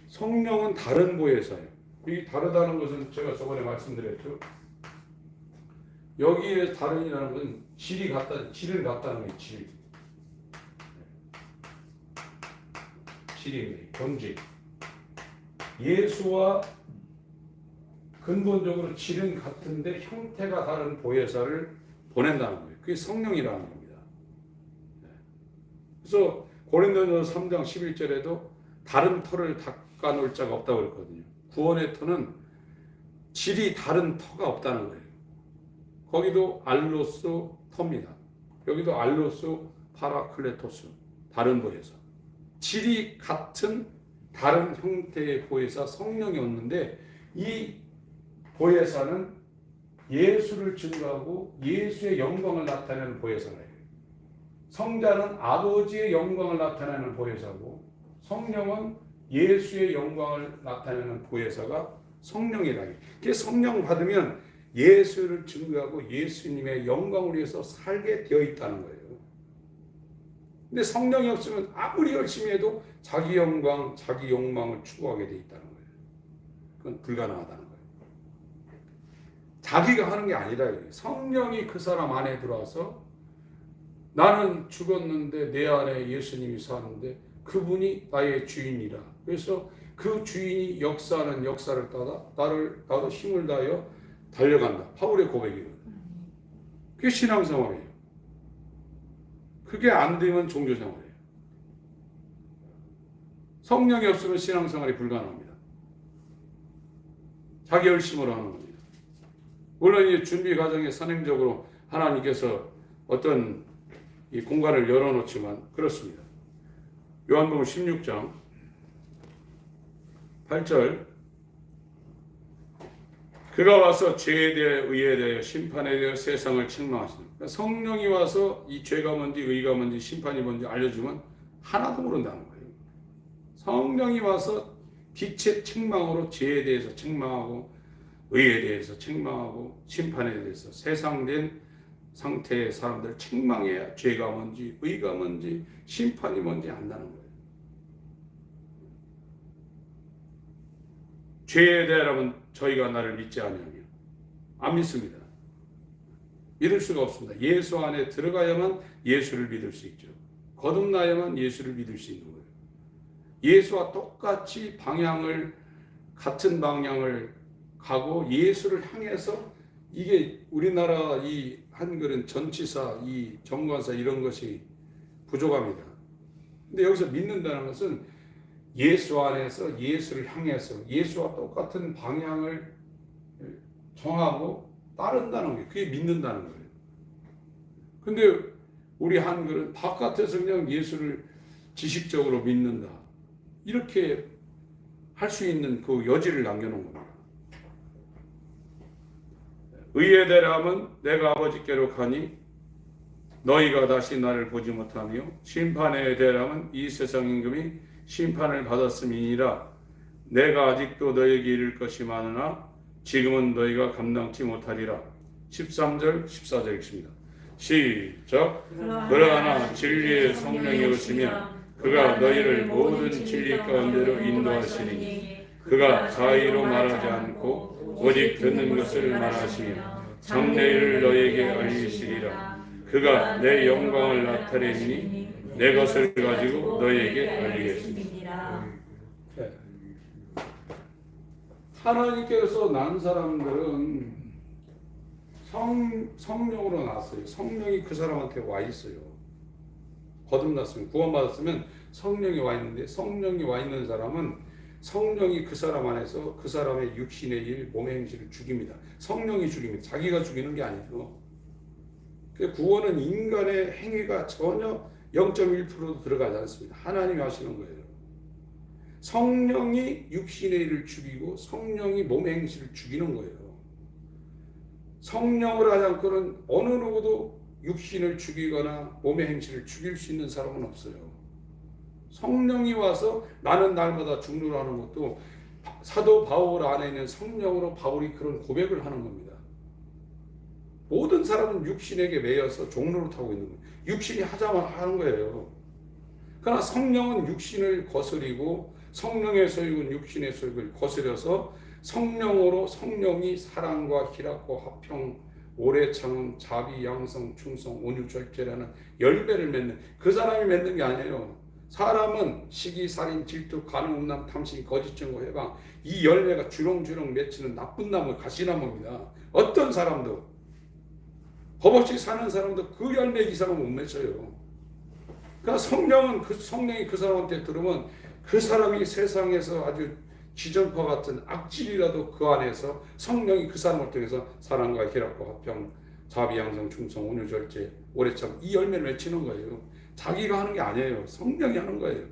성령은 다른 보혜사예요. 이 다르다는 것은 제가 저번에 말씀드렸죠. 여기에 다른이라는 것은 질을 같다는 거예요. 질이 본질. 예수와 근본적으로 질은 같은데 형태가 다른 보혜사를 보낸다는 거예요. 그게 성령이라는 겁니다. 그래서 고린도전서 3장 11절에도 다른 터를 닦아놓을 자가 없다고 그랬거든요. 구원의 터는 질이 다른 터가 없다는 거예요. 거기도 알로스 터입니다. 여기도 알로스 파라클레토스, 다른 보혜사. 질이 같은 다른 형태의 보혜사 성령이 없는데 이 보혜사는 예수를 증거하고 예수의 영광을 나타내는 보혜사예요. 성자는 아버지의 영광을 나타내는 보혜사고 성령은 예수의 영광을 나타내는 보혜사가 성령이라. 그 성령 받으면 예수를 증거하고 예수님의 영광을 위해서 살게 되어 있다는 거예요. 근데 성령이 없으면 아무리 열심히 해도 자기 영광, 자기 욕망을 추구하게 되어 있다는 거예요. 그건 불가능하다는 거예요. 자기가 하는 게 아니라 성령이 그 사람 안에 들어와서 나는 죽었는데 내 안에 예수님이 사는데 그분이 나의 주인이라. 그래서 그 주인이 역사하는 역사를 따라 나도 힘을 다하여 달려간다. 바울의 고백이거든요. 그게 신앙생활이에요. 그게 안 되면 종교생활이에요. 성령이 없으면 신앙생활이 불가능합니다. 자기 열심으로 하는 겁니다. 물론 이 준비 과정에 선행적으로 하나님께서 어떤 이 공간을 열어놓지만 그렇습니다. 요한복음 16장 8절 그가 와서 죄에 대해 의에 대해 심판에 대해 세상을 책망하시는 그러니까 성령이 와서 이 죄가 뭔지 의가 뭔지 심판이 뭔지 알려주면 하나도 모른다는 거예요. 성령이 와서 빛의 책망으로 죄에 대해서 책망하고 의에 대해서 책망하고 심판에 대해서 세상된 상태의 사람들 책망해야 죄가 뭔지 의가 뭔지 심판이 뭔지 안다는 거예요. 죄에 대하면 저희가 나를 믿지 아니하며 안 믿습니다. 믿을 수가 없습니다. 예수 안에 들어가야만 예수를 믿을 수 있죠. 거듭나야만 예수를 믿을 수 있는 거예요. 예수와 똑같이 같은 방향을 가고 예수를 향해서 이게 우리나라 이 한글은 전치사, 이 정관사 이런 것이 부족합니다. 근데 여기서 믿는다는 것은 예수 안에서 예수를 향해서 예수와 똑같은 방향을 정하고 따른다는 거예요. 그게 믿는다는 거예요. 근데 우리 한글은 바깥에서 그냥 예수를 지식적으로 믿는다. 이렇게 할 수 있는 그 여지를 남겨놓은 겁니다. 의에 대함은 내가 아버지께로 가니 너희가 다시 나를 보지 못하며 심판에 대함은 이 세상 임금이 심판을 받았음이니라. 내가 아직도 너희에게 이를 것이 많으나 지금은 너희가 감당치 못하리라. 13절 14절 읽습니다. 시작. 그러나 진리의 성령이 오시면 그가 너희를 모든 진리 가운데로 인도하시리니 그가 자의로 말하지 않고 오직 듣는 것을 말하시며 장래일을 너희에게 알리시리라. 그가 내 영광을 나타내시니 내 것을 가지고 너희에게 알리겠습니다. 네. 하나님께서 난 사람들은 성령으로 났어요. 성령이 그 사람한테 와 있어요. 거듭났으면, 구원받았으면 성령이 와 있는데, 성령이 와 있는 사람은 성령이 그 사람 안에서 그 사람의 육신의 일, 몸의 행실을 죽입니다. 성령이 죽입니다. 자기가 죽이는 게 아니죠. 구원은 인간의 행위가 전혀 0.1%도 들어가지 않습니다. 하나님이 하시는 거예요. 성령이 육신의 일을 죽이고 성령이 몸의 행실을 죽이는 거예요. 성령으로 하지 않고는 어느 누구도 육신을 죽이거나 몸의 행실을 죽일 수 있는 사람은 없어요. 성령이 와서 나는 날마다 죽노라 하는 것도 사도 바울 안에 있는 성령으로 바울이 그런 고백을 하는 겁니다. 모든 사람은 육신에게 매여서 종로를 타고 있는 거예요. 육신이 하자만 하는 거예요. 그러나 성령은 육신을 거스리고 성령의 소욕은 육신의 소욕을 거스려서 성령으로 성령이 사랑과 희락과 화평, 오래 참음, 자비, 양성, 충성, 온유, 절제라는 열매를 맺는, 그 사람이 맺는 게 아니에요. 사람은 시기, 살인, 질투, 간음, 음란, 탐심, 거짓 증거, 해방, 이 열매가 주렁주렁 맺히는 나쁜 나무, 가시나무입니다. 어떤 사람도 법없이 사는 사람도 그 열매 이상은 못 맺어요. 그러니까 성령이 그 사람한테 들으면 그 사람이 세상에서 아주 지전파 같은 악질이라도 그 안에서 성령이 그 사람을 통해서 사랑과 희락과 화평, 자비, 양성, 충성, 온유, 절제, 오래 참, 이 열매를 맺히는 거예요. 자기가 하는 게 아니에요. 성령이 하는 거예요.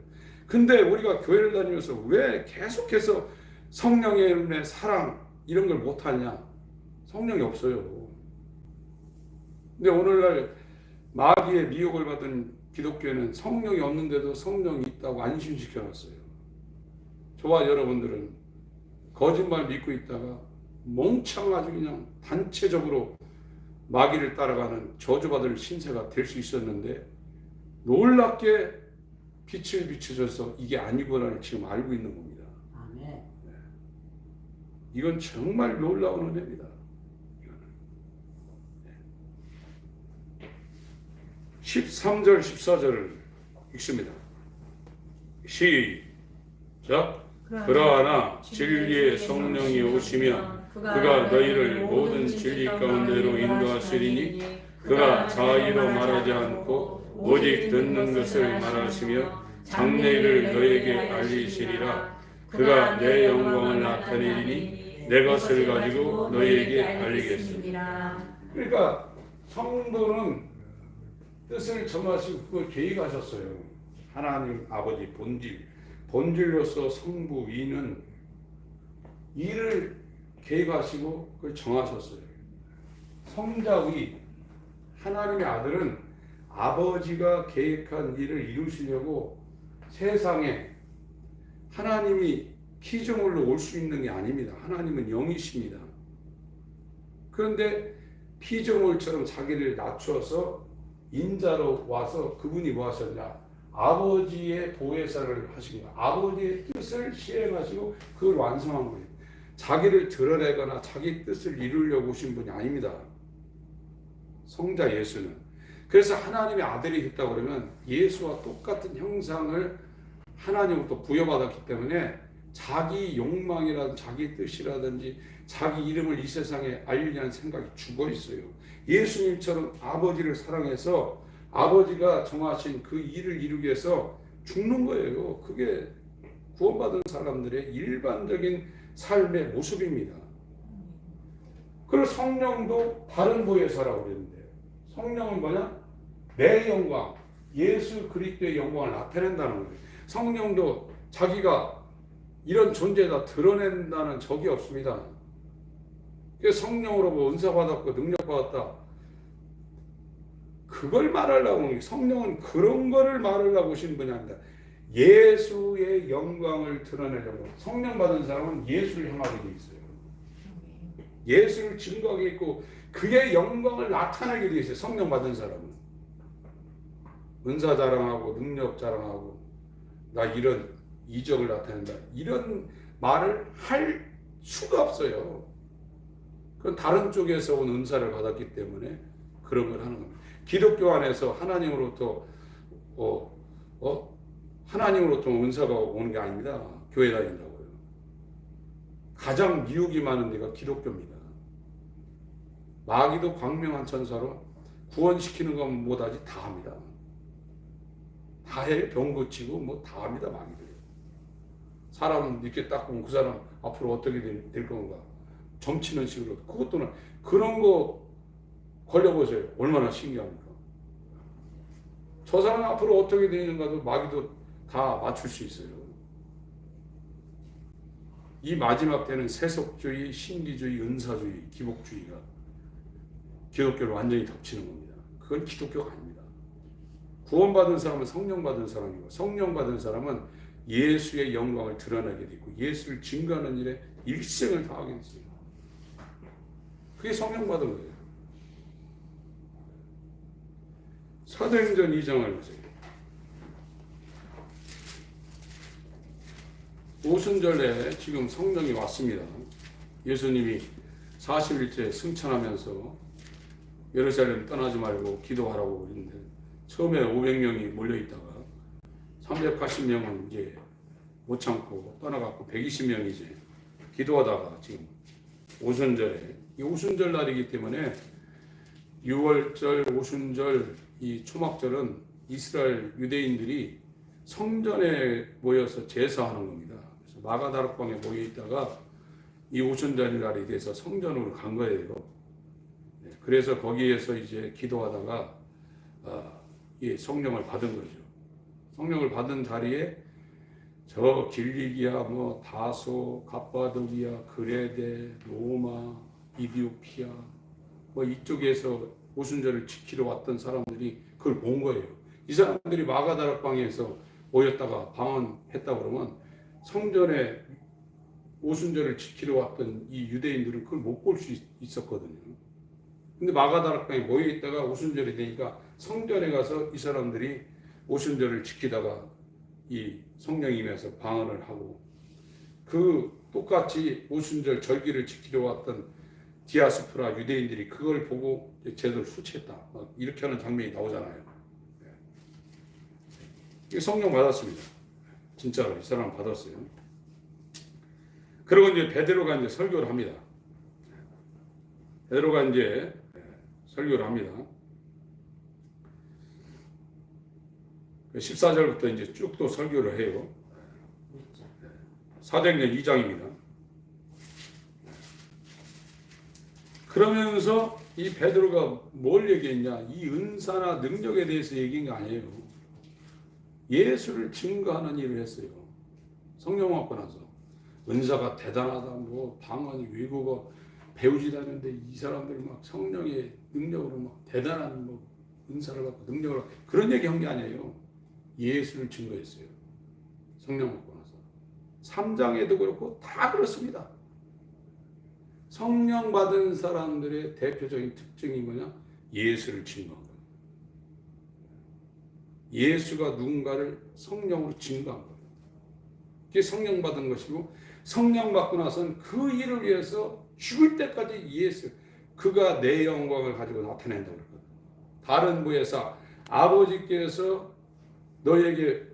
근데 우리가 교회를 다니면서 왜 계속해서 성령의 열매, 사랑 이런 걸 못하냐? 성령이 없어요. 근데 오늘날 마귀의 미혹을 받은 기독교에는 성령이 없는데도 성령이 있다고 안심시켜놨어요. 저와 여러분들은 거짓말 믿고 있다가 몽창 아주 그냥 단체적으로 마귀를 따라가는 저주받을 신세가 될 수 있었는데 놀랍게 빛을 비춰줘서 이게 아니구나를 지금 알고 있는 겁니다. 아멘. 네. 이건 정말 놀라운 은혜입니다. 13절 14절을 읽습니다. 시작. 그러나 진리의 성령이 오시면 그가 너희를 모든 진리 가운데로 인도하시리니 그가 자의로 말하지 않고 오직 듣는 것을 말하시며 장래일을 너희에게 알리시리라. 그가 내 영광을 나타내리니 내 것을 가지고 너희에게 알리겠습니다. 그러니까 성도는 뜻을 정하시고 그걸 계획하셨어요. 하나님 아버지 본질로서 성부 위는 일을 계획하시고 그걸 정하셨어요. 성자위, 하나님의 아들은 아버지가 계획한 일을 이루시려고 세상에 하나님이 피조물로 올 수 있는 게 아닙니다. 하나님은 영이십니다. 그런데 피조물처럼 자기를 낮춰서 인자로 와서 그분이 뭐 하셨냐? 아버지의 보혜사를 하신 거예요. 아버지의 뜻을 시행하시고 그걸 완성한 거예요. 자기를 드러내거나 자기 뜻을 이루려고 오신 분이 아닙니다. 성자 예수는. 그래서 하나님의 아들이 됐다고 그러면 예수와 똑같은 형상을 하나님으로부터 부여받았기 때문에 자기 욕망이라든지 자기 뜻이라든지 자기 이름을 이 세상에 알리려는 생각이 죽어 있어요. 예수님처럼 아버지를 사랑해서 아버지가 정하신 그 일을 이루기 위해서 죽는 거예요. 그게 구원받은 사람들의 일반적인 삶의 모습입니다. 그리고 성령도 다른 보혜사라고 그랬는데, 성령은 뭐냐? 내 영광, 예수 그리스도의 영광을 나타낸다는 거예요. 성령도 자기가 이런 존재다 드러낸다는 적이 없습니다. 성령으로 뭐 은사 받았고 능력 받았다, 그걸 말하려고 하는 게, 성령은 그런 거를 말하려고 오신 분이 아니다. 예수의 영광을 드러내려고. 성령 받은 사람은 예수를 향하게 돼 있어요. 예수를 증거하게 있고 그의 영광을 나타내게 돼 있어요. 성령 받은 사람은 은사 자랑하고 능력 자랑하고 나 이런 이적을 나타낸다, 이런 말을 할 수가 없어요. 그건 다른 쪽에서 온 은사를 받았기 때문에 그런 걸 하는 겁니다. 기독교 안에서 하나님으로부터 하나님으로부터 은사가 오는 게 아닙니다. 교회 다닌다고요. 가장 미혹이 많은 데가 기독교입니다. 마귀도 광명한 천사로 구원시키는 건 못하지 다 합니다. 다 해. 병 고치고 뭐 다 합니다. 마귀들. 사람 이렇게 딱 보면 그 사람 앞으로 어떻게 될 건가 점치는 식으로, 그것도 그런 거 걸려보세요. 얼마나 신기합니까? 저 사람 앞으로 어떻게 되는가도 마귀도 다 맞출 수 있어요. 이 마지막 때는 세속주의, 신기주의, 은사주의, 기복주의가 기독교를 완전히 덮치는 겁니다. 그건 기독교가 아닙니다. 구원받은 사람은 성령 받은 사람이고, 성령 받은 사람은 예수의 영광을 드러내게 되고 예수를 증거하는 일에 일생을 다하게 됐어요. 그게 성령 받은 거예요. 사도행전 2장을 보세요. 오순절에 지금 성령이 왔습니다. 예수님이 40일째 승천하면서 예루살렘 떠나지 말고 기도하라고 그랬는데, 처음에 500명이 몰려있다가 380명은 이제 못 참고 떠나갔고 120명이 이제 기도하다가 지금 오순절에, 이 오순절 날이기 때문에 6월절, 오순절, 이 초막절은 이스라엘 유대인들이 성전에 모여서 제사하는 겁니다. 그래서 마가다락방에 모여 있다가 이 오순절 날이 돼서 성전으로 간 거예요. 그래서 거기에서 이제 기도하다가 이 성령을 받은 거죠. 성령을 받은 자리에 저 길리기아, 뭐 다소, 갑바도기아, 그레데, 로마, 이디오피아, 뭐 이쪽에서 오순절을 지키러 왔던 사람들이 그걸 본 거예요. 이 사람들이 마가다락방에서 모였다가 방언했다 그러면 성전에 오순절을 지키러 왔던 이 유대인들은 그걸 못 볼 수 있었거든요. 근데 마가다락방에 모여 있다가 오순절이 되니까 성전에 가서 이 사람들이 오순절을 지키다가 이 성령이 임해서 방언을 하고, 그 똑같이 오순절 절기를 지키러 왔던 디아스포라 유대인들이 그걸 보고 제대로 수치했다, 이렇게 하는 장면이 나오잖아요. 이 성령 받았습니다. 진짜로 이 사람 받았어요. 그리고 이제 베드로가 이제 설교를 합니다. 베드로가 이제 설교를 합니다. 14절부터 이제 쭉 또 설교를 해요. 사도행전 2장입니다. 그러면서 이 베드로가 뭘 얘기했냐? 이 은사나 능력에 대해서 얘기한 게 아니에요. 예수를 증거하는 일을 했어요. 성령 받고 나서 은사가 대단하다, 뭐 방언이 외국어 배우지도 않는데 이 사람들이 막 성령의 능력으로 막 대단한 뭐 은사를 받고 능력을 받고 그런 얘기 한 게 아니에요. 예수를 증거했어요. 성령 받고 나서 3장에도 그렇고 다 그렇습니다. 성령 받은 사람들의 대표적인 특징이 뭐냐? 예수를 증거한 거예요. 예수가 누군가를 성령으로 증거한 거예요. 그게 성령 받은 것이고, 성령 받고 나서는 그 일을 위해서 죽을 때까지 예수, 그가 내 영광을 가지고 나타낸다고 그랬거든요. 다른 부에서 아버지께서 너에게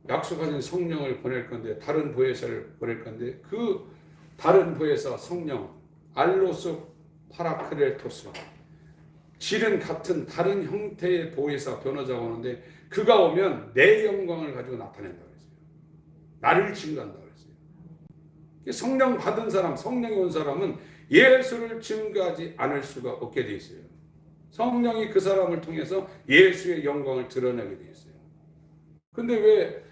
약속하신 성령을 보낼 건데, 다른 부에서를 보낼 건데, 그 다른 부에서 성령 알로스 파라크레토스, 질은 같은 다른 형태의 보혜사 변호자가 오는데 그가 오면 내 영광을 가지고 나타낸다고 했어요. 나를 증거한다고 했어요. 성령 받은 사람, 성령이 온 사람은 예수를 증거하지 않을 수가 없게 돼 있어요. 성령이 그 사람을 통해서 예수의 영광을 드러내게 돼 있어요. 근데 왜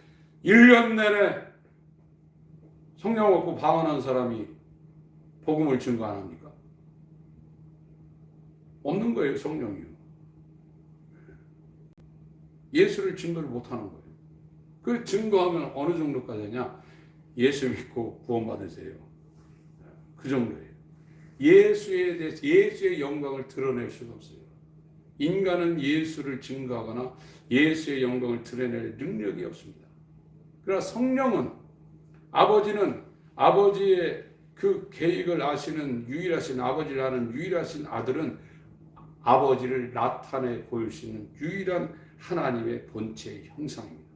1년 내내 성령 얻고 방언한 사람이 복음을 증거 안 합니까? 없는 거예요, 성령이요. 예수를 증거를 못 하는 거예요. 그 증거하면 어느 정도까지 하냐? 예수 믿고 구원 받으세요. 그 정도예요. 예수에 대해서 예수의 영광을 드러낼 수가 없어요. 인간은 예수를 증거하거나 예수의 영광을 드러낼 능력이 없습니다. 그러나 성령은 아버지는 아버지의 그 계획을 아시는 유일하신 아버지를 아는 유일하신 아들은 아버지를 나타내 보일 수 있는 유일한 하나님의 본체의 형상입니다.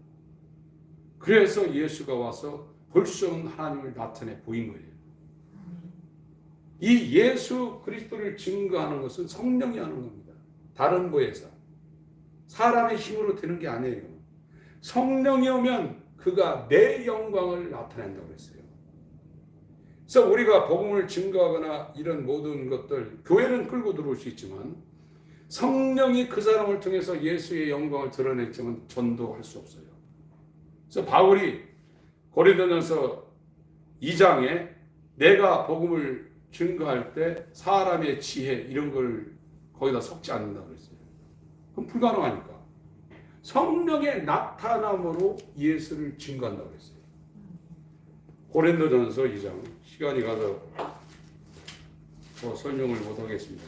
그래서 예수가 와서 볼 수 없는 하나님을 나타내 보인 거예요. 이 예수 그리스도를 증거하는 것은 성령이 하는 겁니다. 다른 보혜사, 사람의 힘으로 되는 게 아니에요. 성령이 오면 그가 내 영광을 나타낸다고 했어요. 그래서 우리가 복음을 증거하거나 이런 모든 것들, 교회는 끌고 들어올 수 있지만 성령이 그 사람을 통해서 예수의 영광을 드러냈지만 전도할 수 없어요. 그래서 바울이 고린도전서 2장에 내가 복음을 증거할 때 사람의 지혜 이런 걸 거기다 섞지 않는다고 그랬어요. 그럼 불가능하니까 성령의 나타남으로 예수를 증거한다고 그랬어요. 고린도전서 2장 시간이 가서 더 설명을 못 하겠습니다.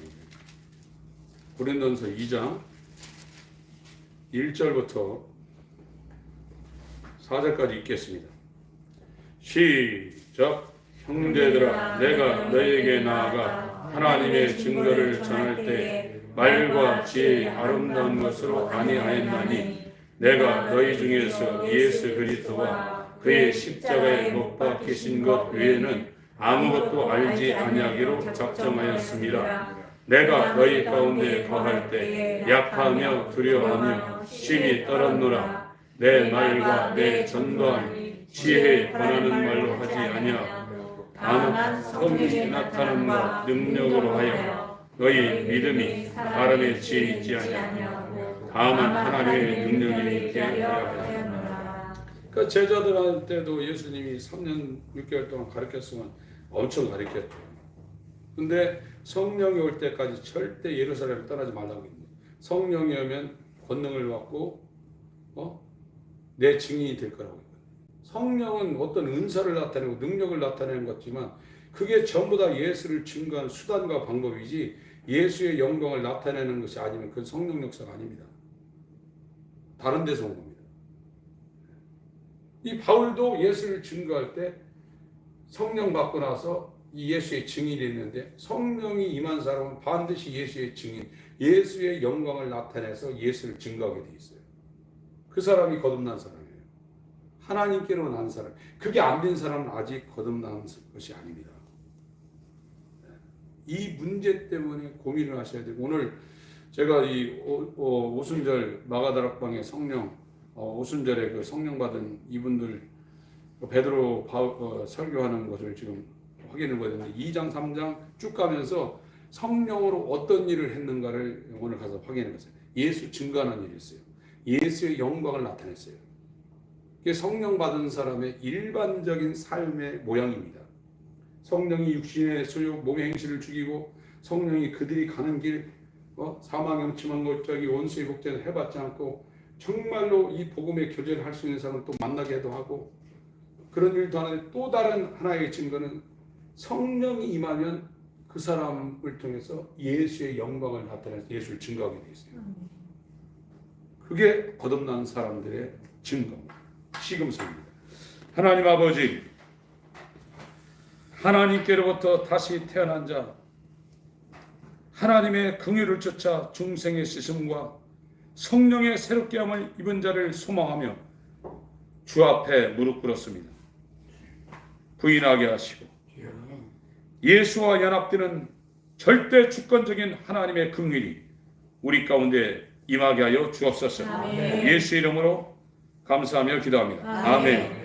고린도전서 2장 1절부터 4절까지 읽겠습니다. 시작. 형제들아, 내가 너에게 나아가 하나님의 증거를 전할 때 말과 지혜의 아름다운 것으로 아니하였나니 내가 너희 중에서 예수 그리스도와 그의 십자가에 못 박히신 것 외에는 아무것도 알지 아니하기로 작정하였습니다. 내가 너희 가운데 거할 때 약하며 두려워하며 심히 떨었노라. 내 말과 내 전도한 지혜에 권하는 말로 하지 아니하고 다만 성령이 나타남과 능력으로 하여 너희 믿음이 사람의 지혜에 있지 아니하고 다만 하나님의 능력이 있게 하여 하였노라. 그러니까 제자들한테도 예수님이 3년 6개월 동안 가르쳤으면 엄청 가르쳤죠. 근데 성령이 올 때까지 절대 예루살렘을 떠나지 말라고 했는데 성령이 오면 권능을 받고 내 증인이 될 거라고 했거든요. 성령은 어떤 은사를 나타내고 능력을 나타내는 것 같지만 그게 전부 다 예수를 증거한 수단과 방법이지 예수의 영광을 나타내는 것이 아니면 그건 성령 역사가 아닙니다. 다른 데서 온 겁니다. 이 바울도 예수를 증거할 때 성령 받고 나서 이 예수의 증인이 있는데 성령이 임한 사람은 반드시 예수의 증인, 예수의 영광을 나타내서 예수를 증거하게 돼 있어요. 그 사람이 거듭난 사람이에요. 하나님께로 난 사람. 그게 안 된 사람은 아직 거듭난 것이 아닙니다. 이 문제 때문에 고민을 하셔야 되고 오늘 제가 이 오순절 마가다락방의 성령 오순절에 그 성령 받은 이분들 베드로 설교하는 것을 지금 확인을 해야 되는데 2장 3장 쭉 가면서 성령으로 어떤 일을 했는가를 오늘 가서 확인해 봤어요. 예수 증거하는 일이 있어요. 예수의 영광을 나타냈어요. 이게 성령 받은 사람의 일반적인 삶의 모양입니다. 성령이 육신의 소욕, 몸의 행실을 죽이고 성령이 그들이 가는 길 사망 영침한 골짜기 원수의 복제는 해봤지 않고 정말로 이 복음의 교제를 할 수 있는 사람을 또 만나게도 하고 그런 일도 하는데 또 다른 하나의 증거는 성령이 임하면 그 사람을 통해서 예수의 영광을 나타내서 예수를 증거하게 되어 있어요. 그게 거듭난 사람들의 증거입니다. 시금석입니다. 하나님 아버지, 하나님께로부터 다시 태어난 자, 하나님의 긍휼을 쫓아 중생의 씻음과 성령의 새롭게 함을 입은 자를 소망하며 주 앞에 무릎 꿇었습니다. 부인하게 하시고 예수와 연합되는 절대 주권적인 하나님의 긍휼이 우리 가운데 임하게 하여 주옵소서. 예수 이름으로 감사하며 기도합니다. 아멘.